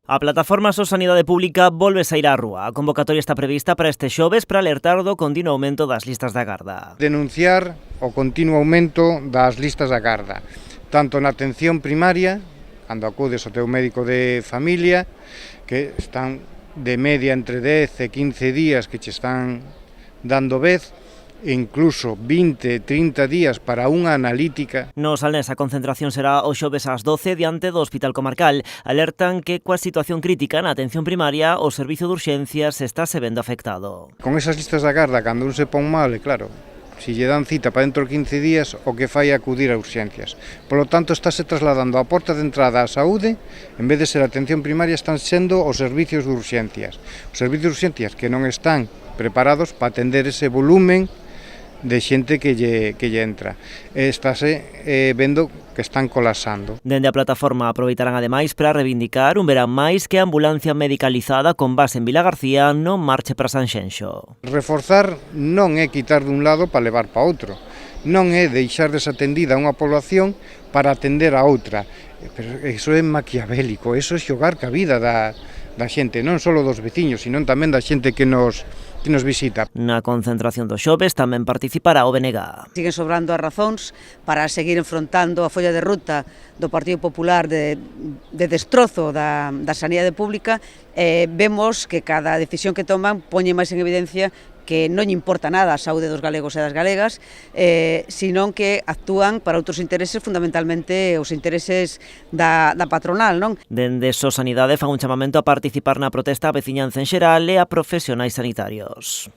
A plataforma So Sanidade Pública volve saír á rúa. A convocatoria está prevista para este xoves para alertar do continuo aumento das listas de agarda. Denunciar o continuo aumento das listas de agarda, tanto na atención primaria, cando acudes ao teu médico de familia, que están de media entre 10 e 15 días que che están dando vez, e incluso 20, 30 días para unha analítica. No Salnés a concentración será o xoves ás 12 diante do Hospital Comarcal. Alertan que coa situación crítica na atención primaria o servizo de urxencias está se vendo afectado. Con esas listas de agarda, cando un se pon mal, e claro, se lle dan cita para dentro de 15 días, o que fai é acudir a urxencias. Por lo tanto, estáse trasladando a porta de entrada á saúde, en vez de ser a atención primaria, están sendo os servicios de urxencias. Os servicios de urxencias que non están preparados para atender ese volumen de xente que lle entra. Estáse vendo que están colapsando. Dende a plataforma aproveitarán ademais para reivindicar un verán máis que a ambulancia medicalizada con base en Vilagarcía non marche para Sanxenxo. Reforzar non é quitar dun lado para levar para outro. Non é deixar desatendida unha población para atender a outra. Pero iso é maquiavélico, iso é xogar ca vida da xente, non só dos veciños, sino tamén da xente que nos visita. Na concentración do xoves tamén participará o BNG. Siguen sobrando as razóns para seguir enfrontando a folla de ruta do Partido Popular de destrozo da sanidade pública. Vemos que cada decisión que toman poñe máis en evidencia que non lle importa nada a saúde dos galegos e das galegas, senón que actúan para outros intereses, fundamentalmente os intereses da patronal, non? Dende So Sanidade fan un chamamento a participar na protesta a veciñanza en xeral e a profesionais sanitarios.